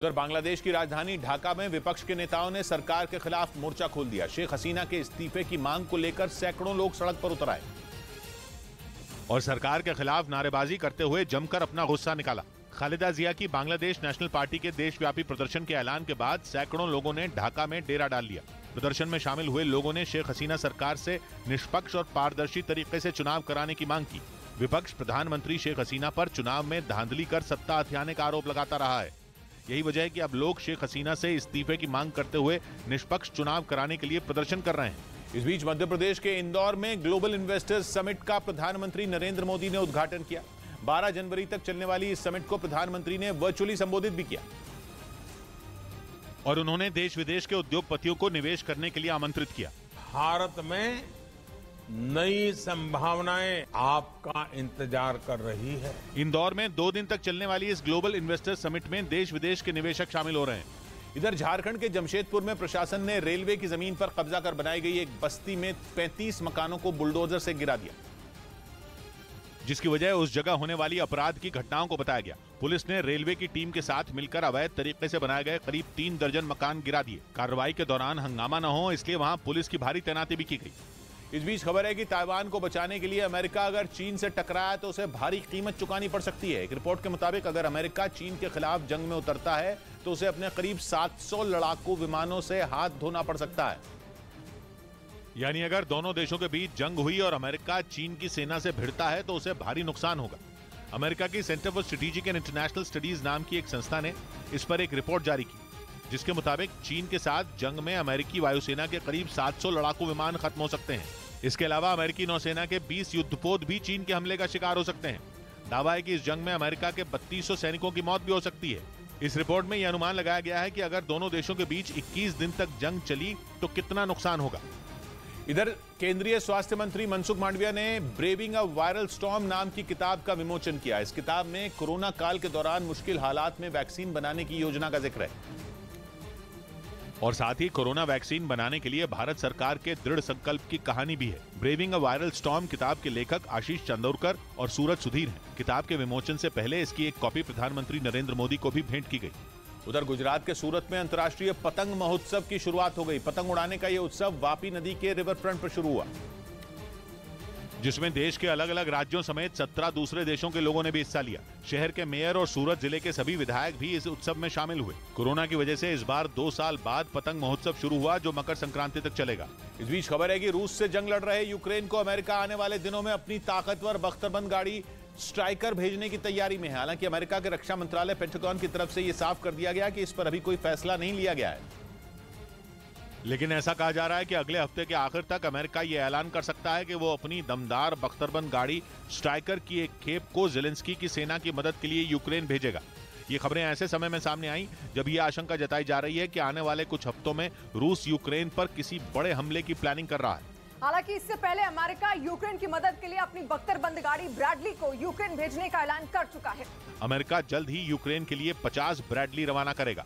उधर बांग्लादेश की राजधानी ढाका में विपक्ष के नेताओं ने सरकार के खिलाफ मोर्चा खोल दिया। शेख हसीना के इस्तीफे की मांग को लेकर सैकड़ों लोग सड़क पर उतर आए और सरकार के खिलाफ नारेबाजी करते हुए जमकर अपना गुस्सा निकाला। खालिदा जिया की बांग्लादेश नेशनल पार्टी के देशव्यापी प्रदर्शन के ऐलान के बाद सैकड़ों लोगों ने ढाका में डेरा डाल लिया। प्रदर्शन में शामिल हुए लोगों ने शेख हसीना सरकार से निष्पक्ष और पारदर्शी तरीके से चुनाव कराने की मांग की। विपक्ष प्रधानमंत्री शेख हसीना पर चुनाव में धांधली कर सत्ता हथियाने का आरोप लगाता रहा है। यही वजह है कि अब लोग शेख हसीना से इस्तीफे की मांग करते हुए निष्पक्ष चुनाव कराने के लिए प्रदर्शन कर रहे हैं। इस बीच मध्य प्रदेश के इंदौर में ग्लोबल इन्वेस्टर्स समिट का प्रधानमंत्री नरेंद्र मोदी ने उद्घाटन किया। 12 जनवरी तक चलने वाली इस समिट को प्रधानमंत्री ने वर्चुअली संबोधित भी किया और उन्होंने देश विदेश के उद्योगपतियों को निवेश करने के लिए आमंत्रित किया। भारत में नई संभावनाएं आपका इंतजार कर रही है। इंदौर में 2 दिन तक चलने वाली इस ग्लोबल इन्वेस्टर्स समिट में देश विदेश के निवेशक शामिल हो रहे हैं। इधर झारखंड के जमशेदपुर में प्रशासन ने रेलवे की जमीन पर कब्जा कर बनाई गई एक बस्ती में 35 मकानों को बुलडोजर से गिरा दिया, जिसकी वजह उस जगह होने वाली अपराध की घटनाओं को बताया गया। पुलिस ने रेलवे की टीम के साथ मिलकर अवैध तरीके से बनाए गए करीब 3 दर्जन मकान गिरा दिए। कार्रवाई के दौरान हंगामा न हो इसलिए वहां पुलिस की भारी तैनाती भी की गई। इस बीच खबर है कि ताइवान को बचाने के लिए अमेरिका अगर चीन से टकराया तो उसे भारी कीमत चुकानी पड़ सकती है। एक रिपोर्ट के मुताबिक अगर अमेरिका चीन के खिलाफ जंग में उतरता है तो उसे अपने करीब 700 लड़ाकू विमानों से हाथ धोना पड़ सकता है। यानी अगर दोनों देशों के बीच जंग हुई और अमेरिका चीन की सेना से भिड़ता है तो उसे भारी नुकसान होगा। अमेरिका की centre for strategic and international studies नाम की एक संस्था ने इस पर एक रिपोर्ट जारी की, जिसके मुताबिक चीन के साथ जंग में अमेरिकी वायुसेना के करीब 700 लड़ाकू विमान खत्म हो सकते हैं। इसके अलावा अमेरिकी नौसेना के 20 युद्धपोत भी चीन के हमले का शिकार हो सकते हैं। दावा है कि इस जंग में अमेरिका के 3200 सैनिकों की मौत भी हो सकती है। इस रिपोर्ट में यह अनुमान लगाया गया है कि अगर दोनों देशों के बीच 21 दिन तक जंग चली तो कितना नुकसान होगा। इधर केंद्रीय स्वास्थ्य मंत्री मनसुख मांडविया ने ब्रेविंग अ वायरल स्टॉर्म नाम की किताब का विमोचन किया। इस किताब में कोरोना काल के दौरान मुश्किल हालात में वैक्सीन बनाने की योजना का जिक्र है और साथ ही कोरोना वैक्सीन बनाने के लिए भारत सरकार के दृढ़ संकल्प की कहानी भी है। ब्रेविंग अ वायरल स्टॉर्म किताब के लेखक आशीष चंदोरकर और सूरज सुधीर हैं। किताब के विमोचन से पहले इसकी एक कॉपी प्रधानमंत्री नरेंद्र मोदी को भी भेंट की गई। उधर गुजरात के सूरत में अंतर्राष्ट्रीय पतंग महोत्सव की शुरुआत हो गई। पतंग उड़ाने का यह उत्सव वापी नदी के रिवर फ्रंट पर शुरू हुआ, जिसमें देश के अलग अलग राज्यों समेत 17 दूसरे देशों के लोगों ने भी हिस्सा लिया। शहर के मेयर और सूरत जिले के सभी विधायक भी इस उत्सव में शामिल हुए। कोरोना की वजह से इस बार 2 साल बाद पतंग महोत्सव शुरू हुआ, जो मकर संक्रांति तक चलेगा। इस बीच खबर है कि रूस से जंग लड़ रहे यूक्रेन को अमेरिका आने वाले दिनों में अपनी ताकतवर बख्तरबंद गाड़ी स्ट्राइकर भेजने की तैयारी में है। हालांकि अमेरिका के रक्षा मंत्रालय पेंटागन की तरफ से यह साफ कर दिया गया कि इस पर अभी कोई फैसला नहीं लिया गया है, लेकिन ऐसा कहा जा रहा है कि अगले हफ्ते के आखिर तक अमेरिका यह ऐलान कर सकता है कि वो अपनी दमदार बख्तरबंद गाड़ी स्ट्राइकर की एक खेप को ज़ेलेंस्की की सेना की मदद के लिए यूक्रेन भेजेगा। ये खबरें ऐसे समय में सामने आई जब यह आशंका जताई जा रही है कि आने वाले कुछ हफ्तों में रूस यूक्रेन पर किसी बड़े हमले की प्लानिंग कर रहा है। हालांकि इससे पहले अमेरिका यूक्रेन की मदद के लिए अपनी बख्तरबंद गाड़ी ब्रैडली को यूक्रेन भेजने का ऐलान कर चुका है। अमेरिका जल्द ही यूक्रेन के लिए 50 ब्रैडली रवाना करेगा।